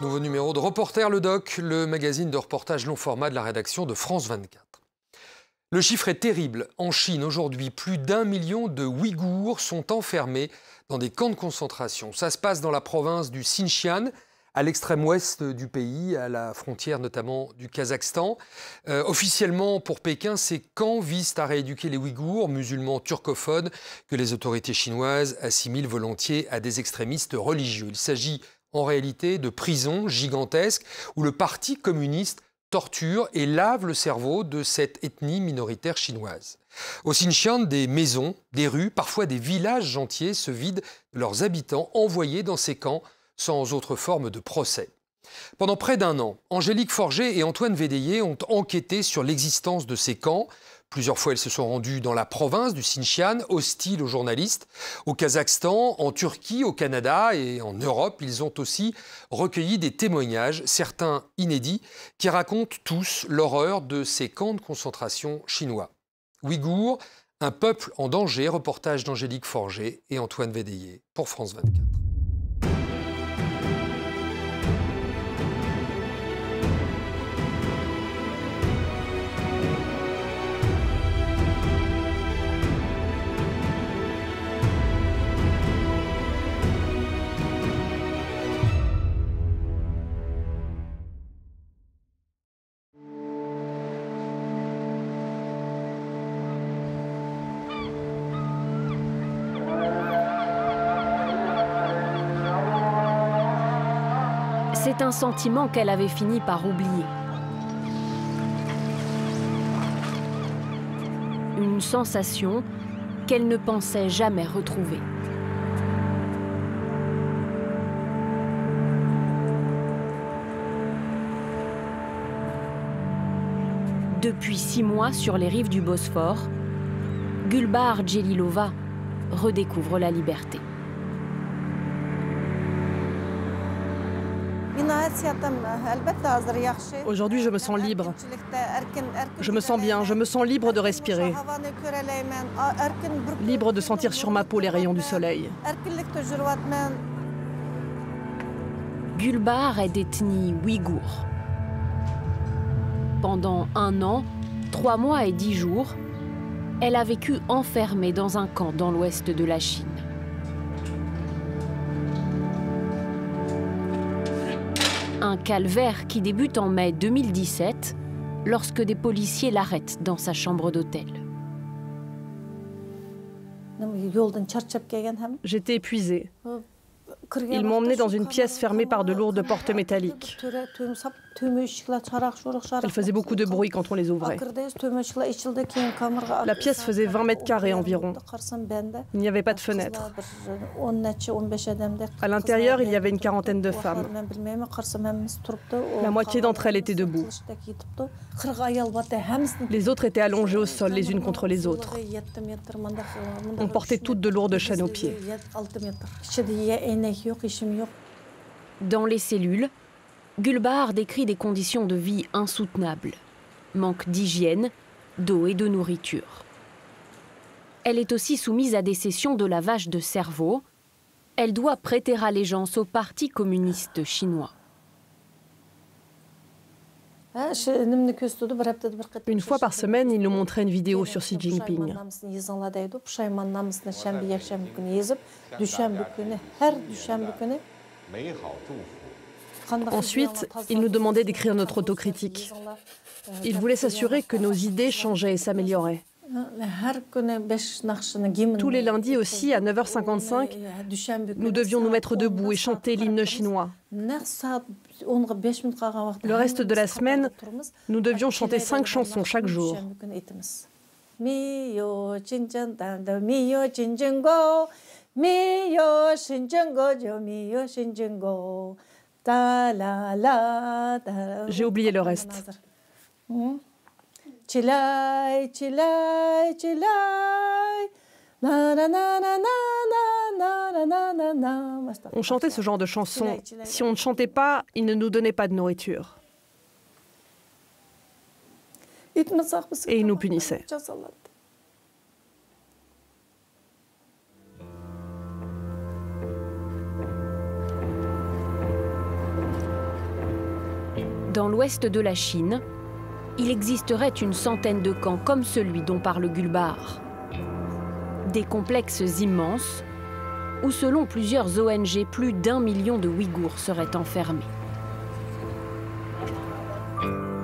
Nouveau numéro de Reporter le Doc, le magazine de reportage long format de la rédaction de France 24. Le chiffre est terrible. En Chine, aujourd'hui, plus d'1 million de Ouïghours sont enfermés dans des camps de concentration. Ça se passe dans la province du Xinjiang, à l'extrême ouest du pays, à la frontière notamment du Kazakhstan. Officiellement, pour Pékin, ces camps visent à rééduquer les Ouïghours, musulmans turcophones, que les autorités chinoises assimilent volontiers à des extrémistes religieux. Il s'agit en réalité de prisons gigantesques où le Parti communiste torture et lave le cerveau de cette ethnie minoritaire chinoise. Au Xinjiang, des maisons, des rues, parfois des villages entiers se vident de leurs habitants envoyés dans ces camps sans autre forme de procès. Pendant près d'1 an, Angélique Forget et Antoine Védéier ont enquêté sur l'existence de ces camps. Plusieurs fois, elles se sont rendues dans la province du Xinjiang, hostiles aux journalistes. Au Kazakhstan, en Turquie, au Canada et en Europe, ils ont aussi recueilli des témoignages, certains inédits, qui racontent tous l'horreur de ces camps de concentration chinois. Ouïghours, un peuple en danger, reportage d'Angélique Forget et Antoine Védéier pour France 24. C'est un sentiment qu'elle avait fini par oublier. Une sensation qu'elle ne pensait jamais retrouver. Depuis 6 mois sur les rives du Bosphore, Gulbahar Celilova redécouvre la liberté. Aujourd'hui, je me sens libre. Je me sens bien, je me sens libre de respirer. Libre de sentir sur ma peau les rayons du soleil. Gulbahar est d'ethnie ouïghour. Pendant 1 an, 3 mois et 10 jours, elle a vécu enfermée dans un camp dans l'ouest de la Chine. Un calvaire qui débute en mai 2017, lorsque des policiers l'arrêtent dans sa chambre d'hôtel. J'étais épuisée. Ils m'ont emmenée dans une pièce fermée par de lourdes portes métalliques. Elles faisaient beaucoup de bruit quand on les ouvrait. La pièce faisait 20 mètres carrés environ. Il n'y avait pas de fenêtre. À l'intérieur, il y avait une quarantaine de femmes. La moitié d'entre elles étaient debout. Les autres étaient allongées au sol, les unes contre les autres. On portait toutes de lourdes chaînes aux pieds. Dans les cellules, Gulbahar décrit des conditions de vie insoutenables. Manque d'hygiène, d'eau et de nourriture. Elle est aussi soumise à des sessions de lavage de cerveau. Elle doit prêter allégeance au Parti communiste chinois. Une fois par semaine, il nous montrait une vidéo sur Xi Jinping. Ensuite, il nous demandait d'écrire notre autocritique. Il voulait s'assurer que nos idées changeaient et s'amélioraient. Tous les lundis aussi, à 9h55, nous devions nous mettre debout et chanter l'hymne chinois. Le reste de la semaine, nous devions chanter 5 chansons chaque jour. J'ai oublié le reste. On chantait ce genre de chansons. Si on ne chantait pas, ils ne nous donnaient pas de nourriture. Et ils nous punissaient. Dans l'ouest de la Chine, il existerait une centaine de camps comme celui dont parle Gulbar. Des complexes immenses où, selon plusieurs ONG, plus d'1 million de Ouïghours seraient enfermés.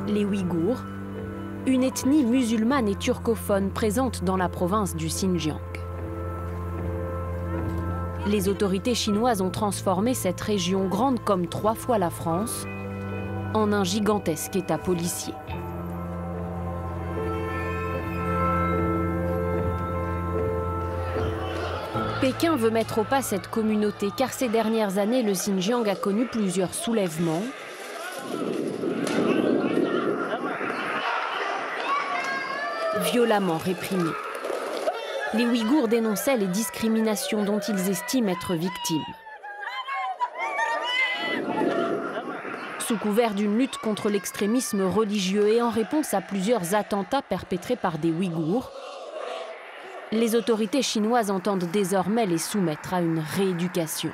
Les Ouïghours, une ethnie musulmane et turcophone présente dans la province du Xinjiang. Les autorités chinoises ont transformé cette région, grande comme 3 fois la France, en un gigantesque État policier. Pékin veut mettre au pas cette communauté car ces dernières années, le Xinjiang a connu plusieurs soulèvements violemment réprimés. Les Ouïghours dénonçaient les discriminations dont ils estiment être victimes. Sous couvert d'une lutte contre l'extrémisme religieux et en réponse à plusieurs attentats perpétrés par des Ouïghours, les autorités chinoises entendent désormais les soumettre à une rééducation.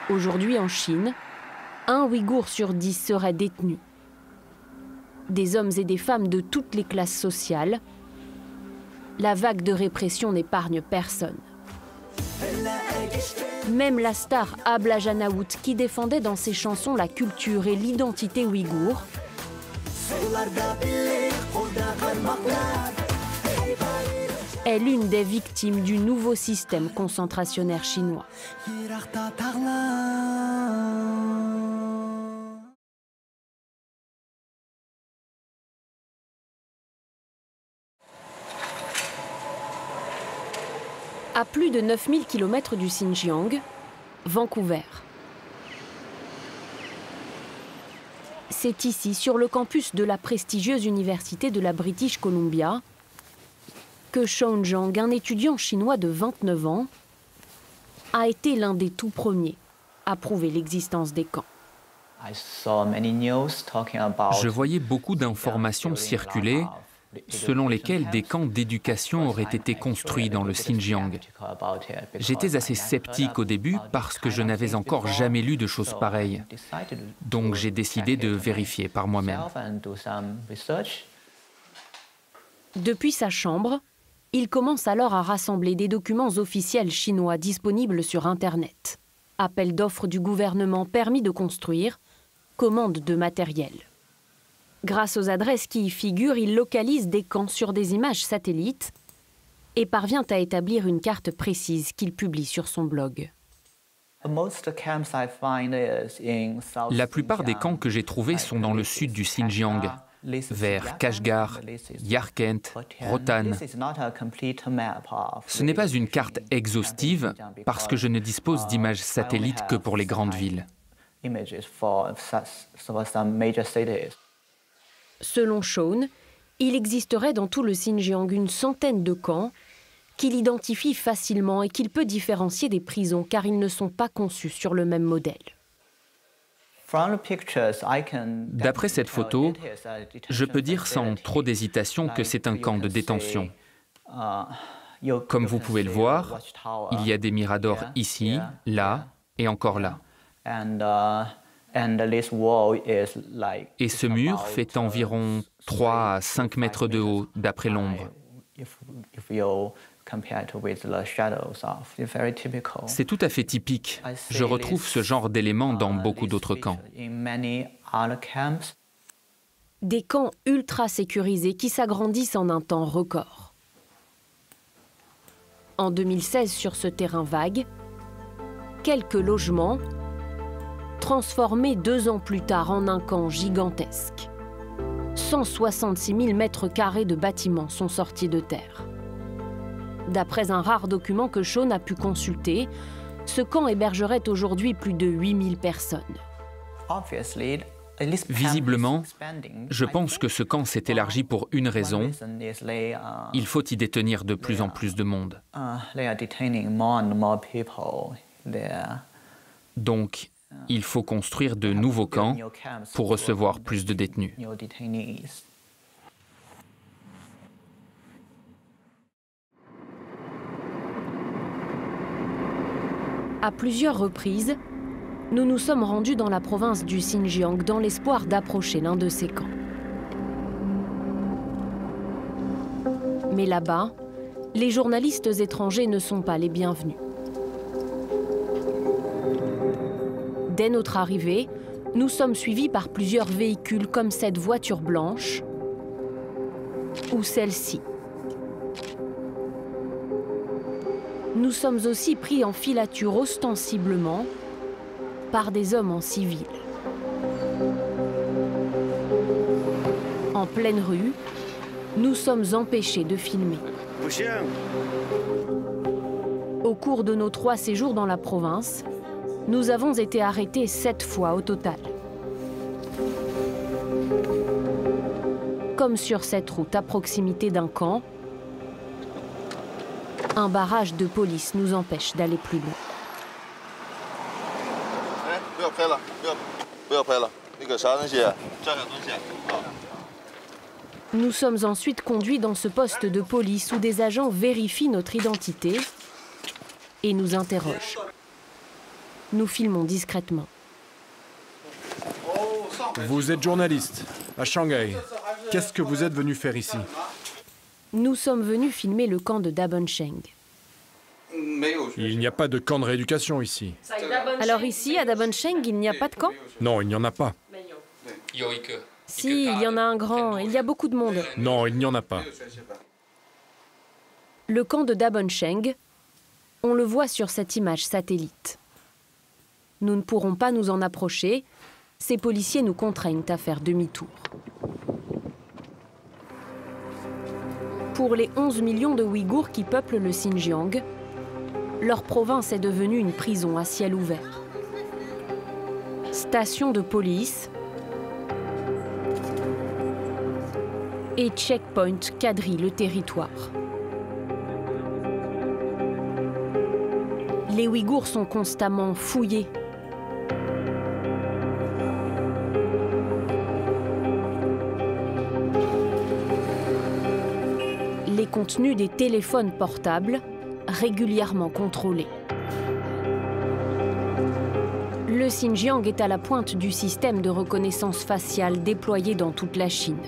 Aujourd'hui en Chine, 1 Ouïghour sur 10 serait détenu. Des hommes et des femmes de toutes les classes sociales, la vague de répression n'épargne personne. Même la star Abla Janaout, qui défendait dans ses chansons la culture et l'identité ouïghour, est l'une des victimes du nouveau système concentrationnaire chinois. À plus de 9000 km du Xinjiang, Vancouver. C'est ici, sur le campus de la prestigieuse université de la British Columbia, que Shawn Zhang, un étudiant chinois de 29 ans, a été l'un des tout premiers à prouver l'existence des camps. Je voyais beaucoup d'informations circuler selon lesquelles des camps d'éducation auraient été construits dans le Xinjiang. J'étais assez sceptique au début parce que je n'avais encore jamais lu de choses pareilles. Donc j'ai décidé de vérifier par moi-même. Depuis sa chambre, il commence alors à rassembler des documents officiels chinois disponibles sur Internet. Appel d'offres du gouvernement, permis de construire, commande de matériel. Grâce aux adresses qui y figurent, il localise des camps sur des images satellites et parvient à établir une carte précise qu'il publie sur son blog. La plupart des camps que j'ai trouvés sont dans le sud du Xinjiang, vers Kashgar, Yarkent, Rotan. Ce n'est pas une carte exhaustive parce que je ne dispose d'images satellites que pour les grandes villes. Selon Shawn, il existerait dans tout le Xinjiang une centaine de camps qu'il identifie facilement et qu'il peut différencier des prisons car ils ne sont pas conçus sur le même modèle. D'après cette photo, je peux dire sans trop d'hésitation que c'est un camp de détention. Comme vous pouvez le voir, il y a des miradors ici, là et encore là. Et ce mur fait environ 3 à 5 mètres de haut, d'après l'ombre. C'est tout à fait typique. Je retrouve ce genre d'éléments dans beaucoup d'autres camps. Des camps ultra sécurisés qui s'agrandissent en un temps record. En 2016, sur ce terrain vague, quelques logements transformés 2 ans plus tard en un camp gigantesque. 166 000 mètres carrés de bâtiments sont sortis de terre. D'après un rare document que Shawn a pu consulter, ce camp hébergerait aujourd'hui plus de 8000 personnes. Visiblement, je pense que ce camp s'est élargi pour une raison. Il faut y détenir de plus en plus de monde. Donc, il faut construire de nouveaux camps pour recevoir plus de détenus. À plusieurs reprises, nous nous sommes rendus dans la province du Xinjiang dans l'espoir d'approcher l'un de ces camps. Mais là-bas, les journalistes étrangers ne sont pas les bienvenus. Dès notre arrivée, nous sommes suivis par plusieurs véhicules comme cette voiture blanche ou celle-ci. Nous sommes aussi pris en filature ostensiblement par des hommes en civil. En pleine rue, nous sommes empêchés de filmer. Au cours de nos 3 séjours dans la province, nous avons été arrêtés 7 fois au total. Comme sur cette route à proximité d'un camp, un barrage de police nous empêche d'aller plus loin. Nous sommes ensuite conduits dans ce poste de police où des agents vérifient notre identité et nous interrogent. Nous filmons discrètement. Vous êtes journaliste à Shanghai. Qu'est-ce que vous êtes venu faire ici? Nous sommes venus filmer le camp de Dabancheng. Il n'y a pas de camp de rééducation ici. Alors ici, à Dabancheng, il n'y a pas de camp? Non, il n'y en a pas. Si, il y en a un grand, il y a beaucoup de monde. Non, il n'y en a pas. Le camp de Dabancheng, on le voit sur cette image satellite. Nous ne pourrons pas nous en approcher. Ces policiers nous contraignent à faire demi-tour. Pour les 11 millions de Ouïghours qui peuplent le Xinjiang, leur province est devenue une prison à ciel ouvert. Stations de police et checkpoints quadrillent le territoire. Les Ouïghours sont constamment fouillés. Les contenus des téléphones portables régulièrement contrôlés. Le Xinjiang est à la pointe du système de reconnaissance faciale déployé dans toute la Chine.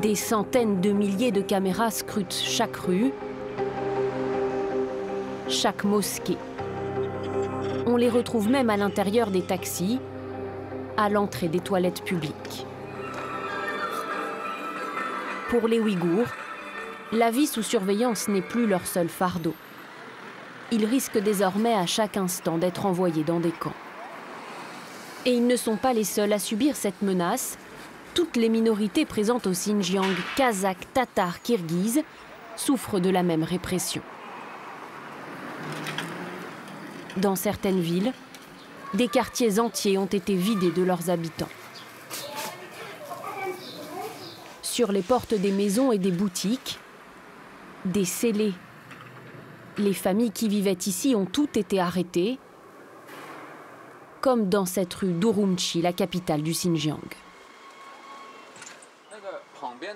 Des centaines de milliers de caméras scrutent chaque rue, chaque mosquée. On les retrouve même à l'intérieur des taxis, à l'entrée des toilettes publiques. Pour les Ouïghours, la vie sous surveillance n'est plus leur seul fardeau. Ils risquent désormais à chaque instant d'être envoyés dans des camps. Et ils ne sont pas les seuls à subir cette menace. Toutes les minorités présentes au Xinjiang, kazakhs, tatars, kirghizes, souffrent de la même répression. Dans certaines villes, des quartiers entiers ont été vidés de leurs habitants. Sur les portes des maisons et des boutiques, des scellés. Les familles qui vivaient ici ont toutes été arrêtées, comme dans cette rue d'Urumqi, la capitale du Xinjiang.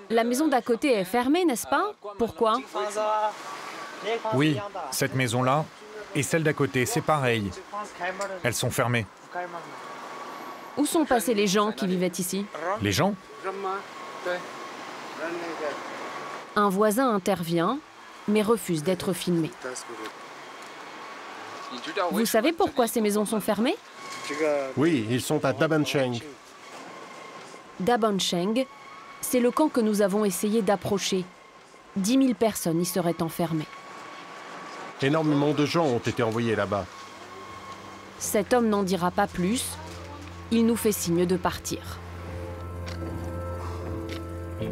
La maison d'à côté est fermée, n'est-ce pas? Pourquoi? Oui, cette maison-là et celle d'à côté, c'est pareil. Elles sont fermées. Où sont passés les gens qui vivaient ici? Les gens? Un voisin intervient, mais refuse d'être filmé. Vous savez pourquoi ces maisons sont fermées? Oui, ils sont à Dabancheng. Dabancheng, c'est le camp que nous avons essayé d'approcher. 10 000 personnes y seraient enfermées. Énormément de gens ont été envoyés là-bas. Cet homme n'en dira pas plus. Il nous fait signe de partir.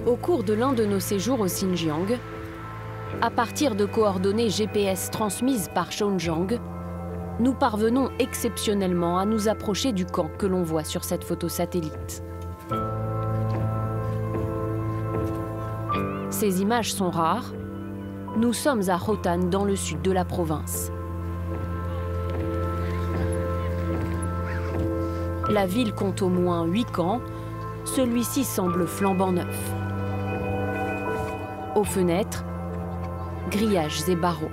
Au cours de l'un de nos séjours au Xinjiang, à partir de coordonnées GPS transmises par Shenzhong, nous parvenons exceptionnellement à nous approcher du camp que l'on voit sur cette photo satellite. Ces images sont rares. Nous sommes à Hotan, dans le sud de la province. La ville compte au moins 8 camps. Celui-ci semble flambant neuf. Aux fenêtres, grillages et barreaux.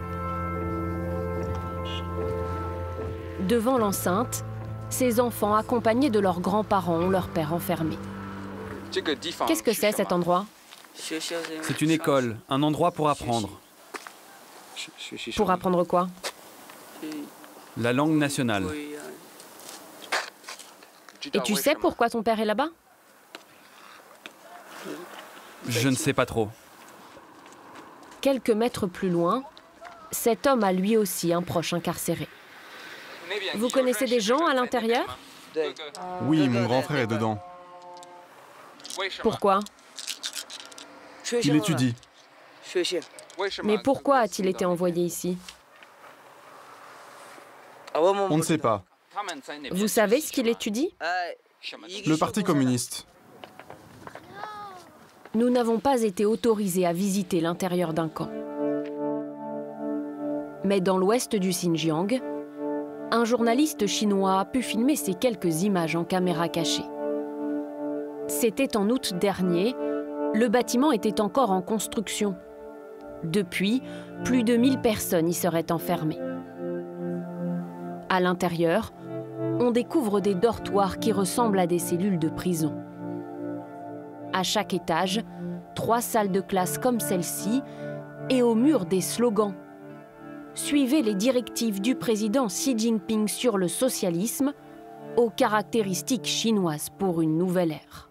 Devant l'enceinte, ces enfants accompagnés de leurs grands-parents ont leur père enfermé. Qu'est-ce que c'est cet endroit? C'est une école, un endroit pour apprendre. Pour apprendre quoi? La langue nationale. Et tu sais pourquoi ton père est là-bas? Je ne sais pas trop. Quelques mètres plus loin, cet homme a lui aussi un proche incarcéré. Vous connaissez des gens à l'intérieur? Oui, mon grand frère est dedans. Pourquoi? Il étudie. Mais pourquoi a-t-il été envoyé ici? On ne sait pas. Vous savez ce qu'il étudie? Le Parti communiste. Nous n'avons pas été autorisés à visiter l'intérieur d'un camp. Mais dans l'ouest du Xinjiang, un journaliste chinois a pu filmer ces quelques images en caméra cachée. C'était en août dernier, le bâtiment était encore en construction. Depuis, plus de 1000 personnes y seraient enfermées. À l'intérieur, on découvre des dortoirs qui ressemblent à des cellules de prison. À chaque étage, 3 salles de classe comme celle-ci et au mur des slogans. Suivez les directives du président Xi Jinping sur le socialisme, aux caractéristiques chinoises pour une nouvelle ère.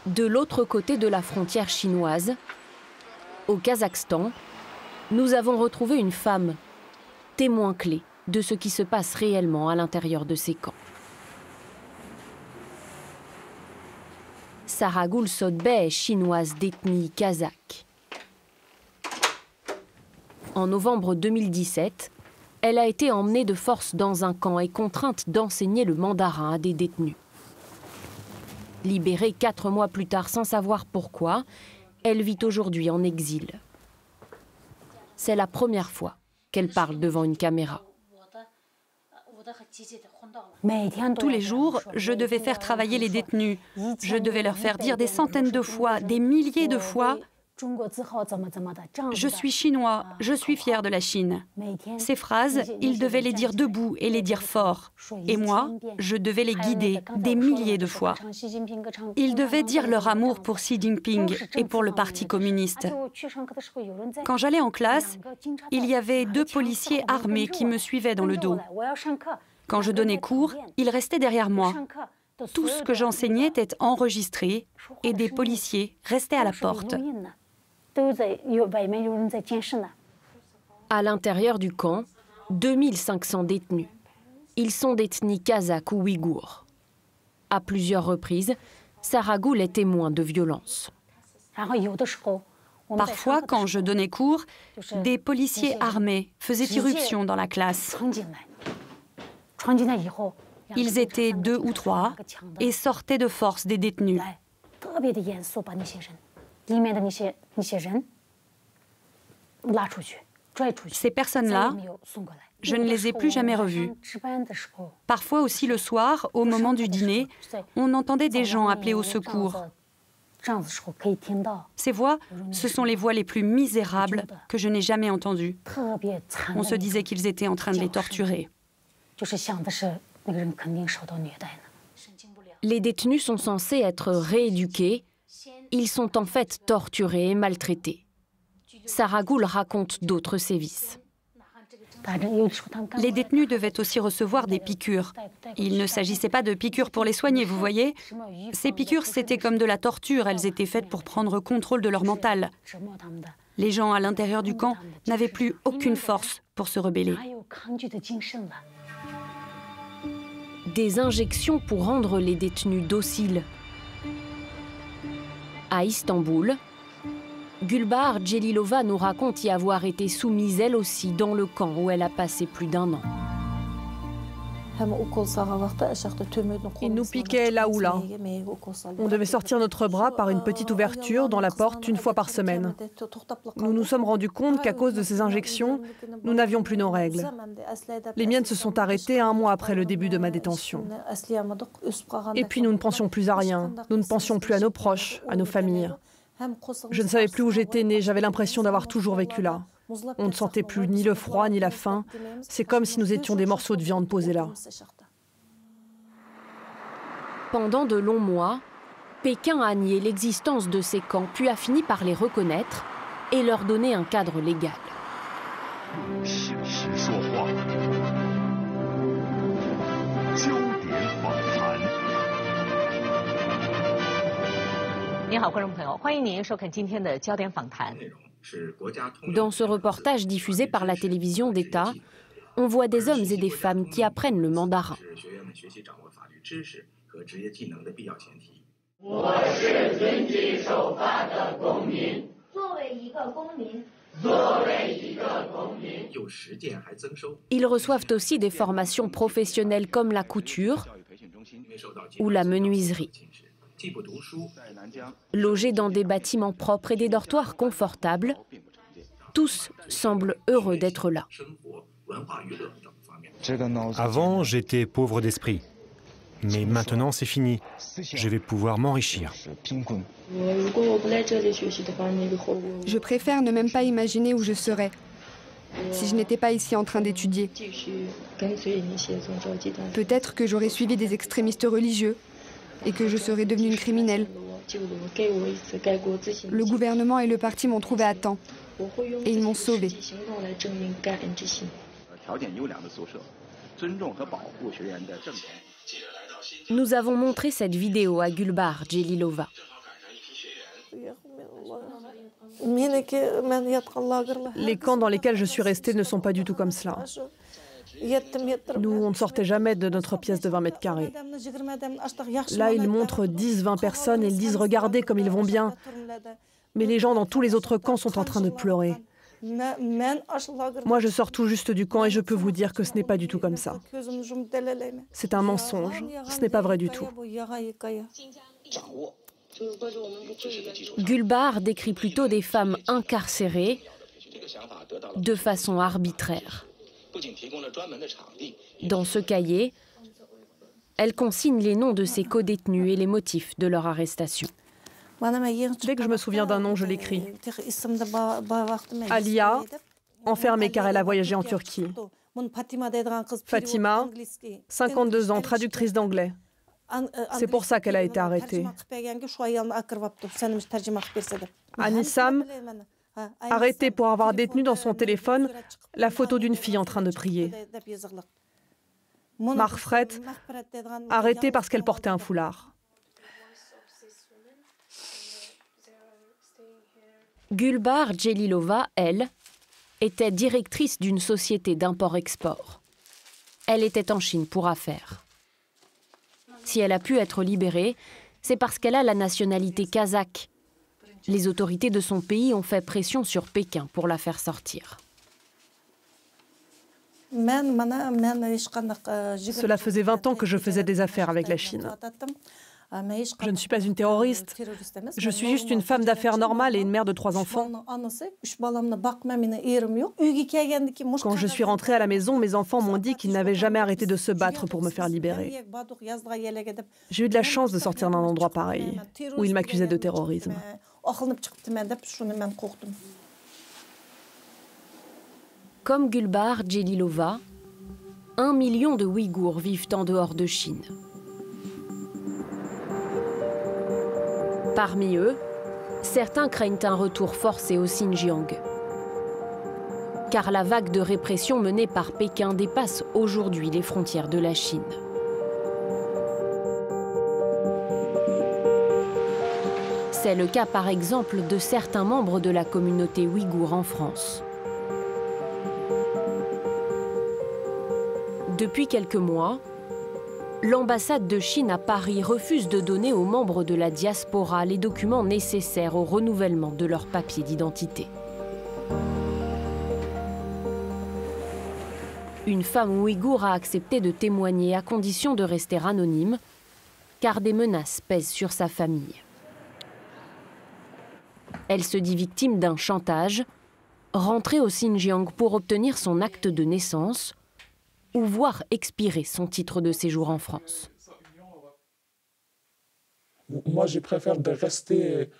De l'autre côté de la frontière chinoise, au Kazakhstan, nous avons retrouvé une femme, témoin clé de ce qui se passe réellement à l'intérieur de ces camps. Saragul Sotbeh est chinoise d'ethnie kazakh. En novembre 2017, elle a été emmenée de force dans un camp et contrainte d'enseigner le mandarin à des détenus. Libérée 4 mois plus tard sans savoir pourquoi, elle vit aujourd'hui en exil. C'est la première fois qu'elle parle devant une caméra. Tous les jours, je devais faire travailler les détenus. Je devais leur faire dire des centaines de fois, des milliers de fois « Je suis chinois, je suis fier de la Chine ». Ces phrases, ils devaient les dire debout et les dire fort. Et moi, je devais les guider des milliers de fois. Ils devaient dire leur amour pour Xi Jinping et pour le Parti communiste. Quand j'allais en classe, il y avait 2 policiers armés qui me suivaient dans le dos. Quand je donnais cours, ils restaient derrière moi. Tout ce que j'enseignais était enregistré et des policiers restaient à la porte. À l'intérieur du camp, 2500 détenus. Ils sont d'ethnie kazakh ou ouïghour. À plusieurs reprises, Saragul est témoin de violences. Parfois, quand je donnais cours, des policiers armés faisaient irruption dans la classe. Ils étaient 2 ou 3 et sortaient de force des détenus. Ces personnes-là, je ne les ai plus jamais revues. Parfois aussi le soir, au moment du dîner, on entendait des gens appeler au secours. Ces voix, ce sont les voix les plus misérables que je n'ai jamais entendues. On se disait qu'ils étaient en train de les torturer. Les détenus sont censés être rééduqués. Ils sont en fait torturés et maltraités. Saragul raconte d'autres sévices. Les détenus devaient aussi recevoir des piqûres. Il ne s'agissait pas de piqûres pour les soigner, vous voyez. Ces piqûres, c'était comme de la torture. Elles étaient faites pour prendre contrôle de leur mental. Les gens à l'intérieur du camp n'avaient plus aucune force pour se rebeller. Des injections pour rendre les détenus dociles. À Istanbul, Gulbahar Celilova nous raconte y avoir été soumise elle aussi dans le camp où elle a passé plus d'1 an. Ils nous piquaient là ou là. On devait sortir notre bras par une petite ouverture dans la porte 1 fois par semaine. Nous nous sommes rendus compte qu'à cause de ces injections, nous n'avions plus nos règles. Les miennes se sont arrêtées 1 mois après le début de ma détention. Et puis nous ne pensions plus à rien. Nous ne pensions plus à nos proches, à nos familles. Je ne savais plus où j'étais née, j'avais l'impression d'avoir toujours vécu là. On ne sentait plus ni le froid ni la faim. C'est comme si nous étions des morceaux de viande posés là. Pendant de longs mois, Pékin a nié l'existence de ces camps, puis a fini par les reconnaître et leur donner un cadre légal. Dans ce reportage diffusé par la télévision d'État, on voit des hommes et des femmes qui apprennent le mandarin. Ils reçoivent aussi des formations professionnelles comme la couture ou la menuiserie. Logés dans des bâtiments propres et des dortoirs confortables, tous semblent heureux d'être là. Avant, j'étais pauvre d'esprit. Mais maintenant, c'est fini. Je vais pouvoir m'enrichir. Je préfère ne même pas imaginer où je serais si je n'étais pas ici en train d'étudier. Peut-être que j'aurais suivi des extrémistes religieux et que je serais devenue une criminelle. Le gouvernement et le parti m'ont trouvée à temps et ils m'ont sauvée. Nous avons montré cette vidéo à Gulbar Celilova. Les camps dans lesquels je suis restée ne sont pas du tout comme cela. Nous, on ne sortait jamais de notre pièce de 20 mètres carrés. Là, ils montrent 10-20 personnes et ils disent « Regardez comme ils vont bien ». Mais les gens dans tous les autres camps sont en train de pleurer. Moi, je sors tout juste du camp et je peux vous dire que ce n'est pas du tout comme ça. C'est un mensonge. Ce n'est pas vrai du tout. Gulbar décrit plutôt des femmes incarcérées de façon arbitraire. Dans ce cahier, elle consigne les noms de ses codétenus et les motifs de leur arrestation. Dès que je me souviens d'un nom, je l'écris. Alia, enfermée car elle a voyagé en Turquie. Fatima, 52 ans, traductrice d'anglais. C'est pour ça qu'elle a été arrêtée. Anissam, arrêtée pour avoir détenu dans son téléphone la photo d'une fille en train de prier. Marfret, arrêtée parce qu'elle portait un foulard. Gulbar Celilova, elle, était directrice d'une société d'import-export. Elle était en Chine pour affaires. Si elle a pu être libérée, c'est parce qu'elle a la nationalité kazakh. Les autorités de son pays ont fait pression sur Pékin pour la faire sortir. Cela faisait 20 ans que je faisais des affaires avec la Chine. Je ne suis pas une terroriste. Je suis juste une femme d'affaires normale et une mère de 3 enfants. Quand je suis rentrée à la maison, mes enfants m'ont dit qu'ils n'avaient jamais arrêté de se battre pour me faire libérer. J'ai eu de la chance de sortir d'un endroit pareil, où ils m'accusaient de terrorisme. Comme Gulbar Celilova, 1 million de Ouïghours vivent en dehors de Chine. Parmi eux, certains craignent un retour forcé au Xinjiang. Car la vague de répression menée par Pékin dépasse aujourd'hui les frontières de la Chine. C'est le cas par exemple de certains membres de la communauté ouïghour en France. Depuis quelques mois, l'ambassade de Chine à Paris refuse de donner aux membres de la diaspora les documents nécessaires au renouvellement de leurs papiers d'identité. Une femme ouïghour a accepté de témoigner à condition de rester anonyme, car des menaces pèsent sur sa famille. Elle se dit victime d'un chantage, rentrée au Xinjiang pour obtenir son acte de naissance ou voir expirer son titre de séjour en France. Moi, je préfère de rester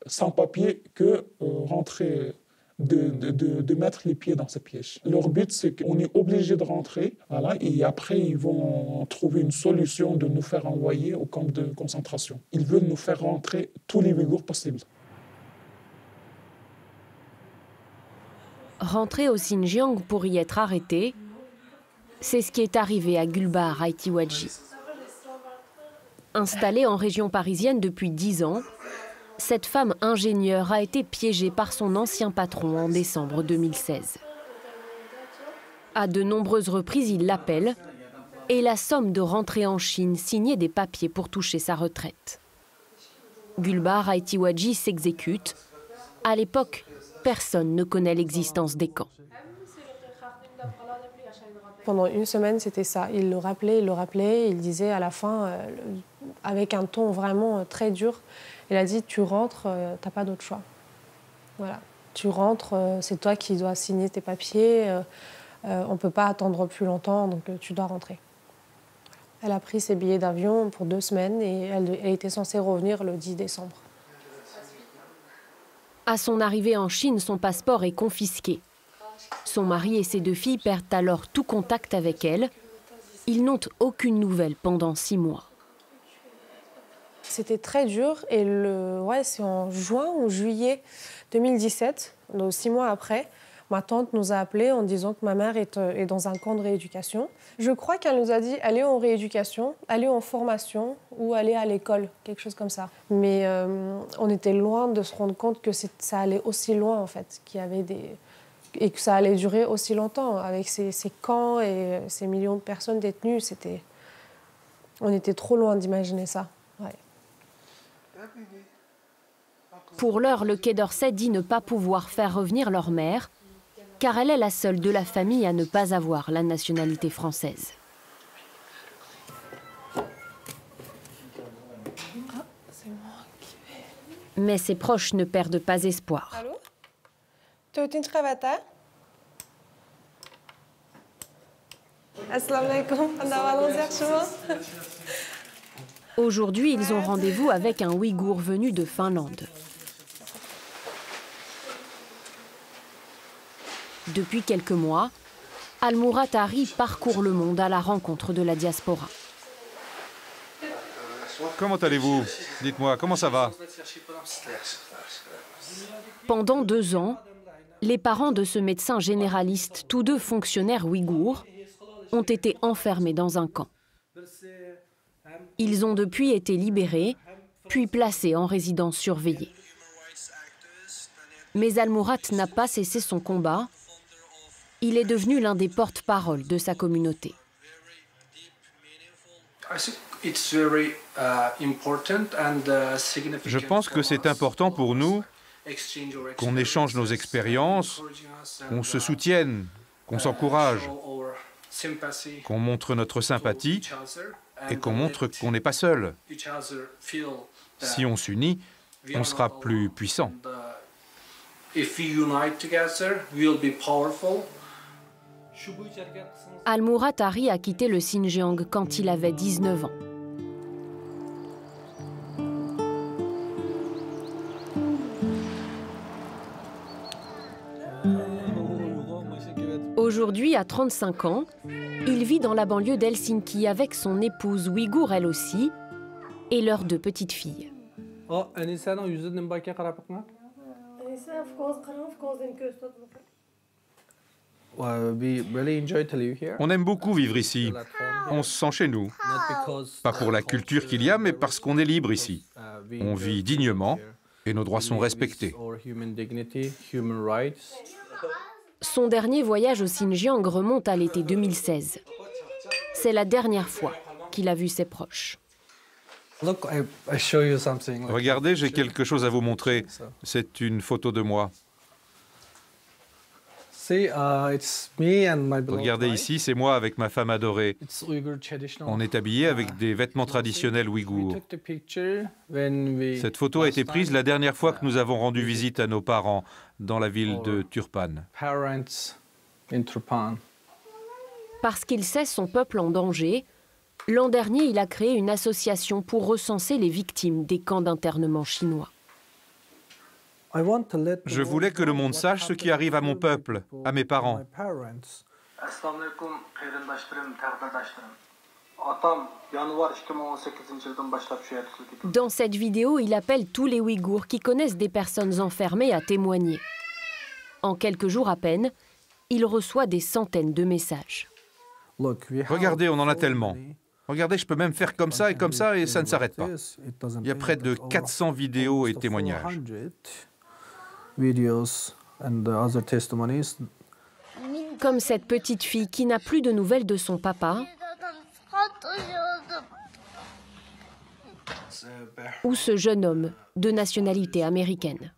sans-papiers que rentrer, de mettre les pieds dans ces pièges. Leur but, c'est qu'on est obligé de rentrer, voilà, et après, ils vont trouver une solution de nous faire envoyer au camp de concentration. Ils veulent nous faire rentrer tous les Ouïghours possibles. Rentrer au Xinjiang pour y être arrêté, c'est ce qui est arrivé à Gulbahar Aitiwadji. Installée en région parisienne depuis 10 ans, cette femme ingénieure a été piégée par son ancien patron en décembre 2016. À de nombreuses reprises, il l'appelle et la somme de rentrer en Chine signait des papiers pour toucher sa retraite. Gulbahar Aitiwadji s'exécute. À l'époque, personne ne connaît l'existence des camps. Pendant une semaine, c'était ça. Il le rappelait, il disait à la fin, avec un ton vraiment très dur, il a dit « tu rentres, t'as pas d'autre choix ». Voilà. Tu rentres, c'est toi qui dois signer tes papiers, on ne peut pas attendre plus longtemps, donc tu dois rentrer. Elle a pris ses billets d'avion pour 2 semaines et elle était censée revenir le 10 décembre. À son arrivée en Chine, son passeport est confisqué. Son mari et ses 2 filles perdent alors tout contact avec elle. Ils n'ont aucune nouvelle pendant 6 mois. C'était très dur et c'est en juin ou juillet 2017, donc 6 mois après, ma tante nous a appelés en disant que ma mère est dans un camp de rééducation. Je crois qu'elle nous a dit aller en rééducation, aller en formation ou aller à l'école, quelque chose comme ça. Mais on était loin de se rendre compte que ça allait aussi loin en fait, qu'il y avait et que ça allait durer aussi longtemps avec ces camps et ces millions de personnes détenues. On était trop loin d'imaginer ça. Ouais. Pour l'heure, le Quai d'Orsay dit ne pas pouvoir faire revenir leur mère, car elle est la seule de la famille à ne pas avoir la nationalité française. Mais ses proches ne perdent pas espoir. Allô ? Aujourd'hui, ils ont rendez-vous avec un Ouïghour venu de Finlande. Depuis quelques mois, Almourat Hari parcourt le monde à la rencontre de la diaspora. Comment allez-vous? Dites-moi, comment ça va? Pendant 2 ans, les parents de ce médecin généraliste, tous 2 fonctionnaires ouïghours, ont été enfermés dans un camp. Ils ont depuis été libérés, puis placés en résidence surveillée. Mais Almourat n'a pas cessé son combat. Il est devenu l'un des porte-parole de sa communauté. Je pense que c'est important pour nous qu'on échange nos expériences, qu'on se soutienne, qu'on s'encourage, qu'on montre notre sympathie et qu'on montre qu'on n'est pas seul. Si on s'unit, on sera plus puissant. Almourat Hari a quitté le Xinjiang quand il avait 19 ans. Aujourd'hui, à 35 ans, il vit dans la banlieue d'Helsinki avec son épouse ouïghour elle aussi et leurs 2 petites filles. On aime beaucoup vivre ici. On se sent chez nous. Pas pour la culture qu'il y a, mais parce qu'on est libre ici. On vit dignement et nos droits sont respectés. Son dernier voyage au Xinjiang remonte à l'été 2016. C'est la dernière fois qu'il a vu ses proches. Regardez, j'ai quelque chose à vous montrer. C'est une photo de moi. Regardez ici, c'est moi avec ma femme adorée. On est habillé avec des vêtements traditionnels ouïghours. Cette photo a été prise la dernière fois que nous avons rendu visite à nos parents dans la ville de Turpan. Parce qu'il sait son peuple en danger, l'an dernier, il a créé une association pour recenser les victimes des camps d'internement chinois. Je voulais que le monde sache ce qui arrive à mon peuple, à mes parents. Dans cette vidéo, il appelle tous les Ouïghours qui connaissent des personnes enfermées à témoigner. En quelques jours à peine, il reçoit des centaines de messages. Regardez, on en a tellement. Regardez, je peux même faire comme ça et ça ne s'arrête pas. Il y a près de 400 vidéos et témoignages. Comme cette petite fille qui n'a plus de nouvelles de son papa, ou ce jeune homme de nationalité américaine.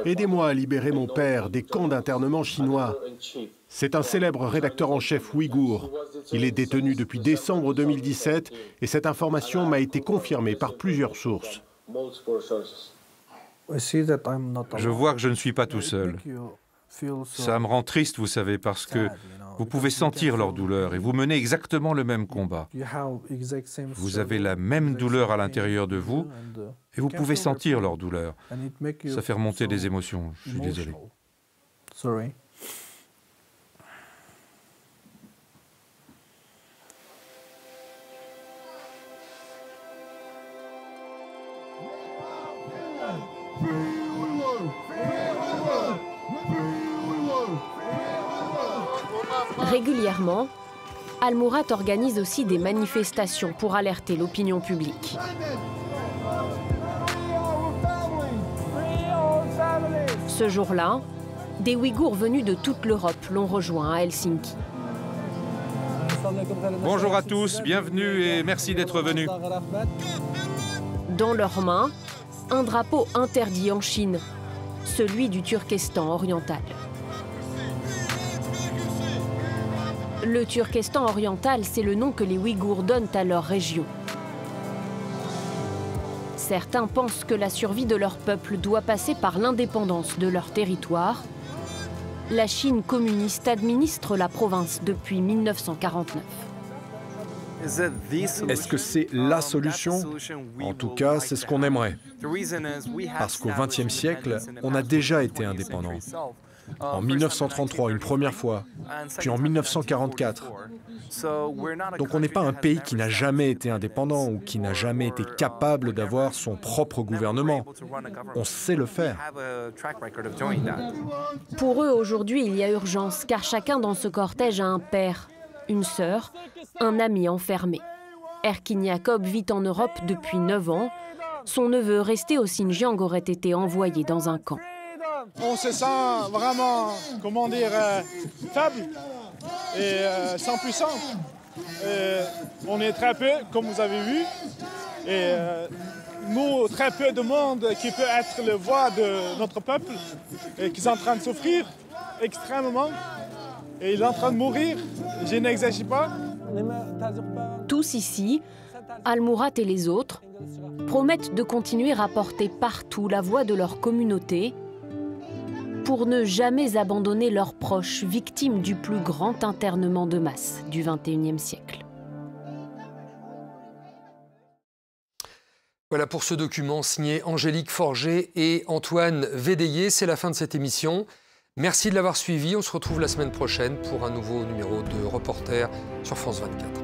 Aidez-moi à libérer mon père des camps d'internement chinois. C'est un célèbre rédacteur en chef ouïghour. Il est détenu depuis décembre 2017 et cette information m'a été confirmée par plusieurs sources. Je vois que je ne suis pas tout seul. Ça me rend triste, vous savez, parce que vous pouvez sentir leur douleur et vous menez exactement le même combat. Vous avez la même douleur à l'intérieur de vous et vous pouvez sentir leur douleur. Ça fait remonter des émotions, je suis désolé. Régulièrement, Al-Mourad organise aussi des manifestations pour alerter l'opinion publique. Ce jour-là, des Ouïghours venus de toute l'Europe l'ont rejoint à Helsinki. Bonjour à tous, bienvenue et merci d'être venus. Dans leurs mains, un drapeau interdit en Chine, celui du Turkestan oriental. Le Turkestan oriental, c'est le nom que les Ouïghours donnent à leur région. Certains pensent que la survie de leur peuple doit passer par l'indépendance de leur territoire. La Chine communiste administre la province depuis 1949. Est-ce que c'est la solution? En tout cas, c'est ce qu'on aimerait. Parce qu'au XXe siècle, on a déjà été indépendant. En 1933, une première fois, puis en 1944. Donc on n'est pas un pays qui n'a jamais été indépendant ou qui n'a jamais été capable d'avoir son propre gouvernement. On sait le faire. Pour eux, aujourd'hui, il y a urgence, car chacun dans ce cortège a un père, une sœur, un ami enfermé. Erkin Jacob vit en Europe depuis 9 ans. Son neveu, resté au Xinjiang, aurait été envoyé dans un camp. On se sent vraiment, comment dire, faible et sans puissance. On est très peu, comme vous avez vu, et nous, très peu de monde qui peut être la voix de notre peuple et qui est en train de souffrir extrêmement. Et il est en train de mourir, je n'exagère pas. Tous ici, Al-Mourad et les autres, promettent de continuer à porter partout la voix de leur communauté pour ne jamais abandonner leurs proches victimes du plus grand internement de masse du XXIe siècle. Voilà pour ce document signé Angélique Forget et Antoine Védéier. C'est la fin de cette émission. Merci de l'avoir suivi. On se retrouve la semaine prochaine pour un nouveau numéro de Reporter sur France 24.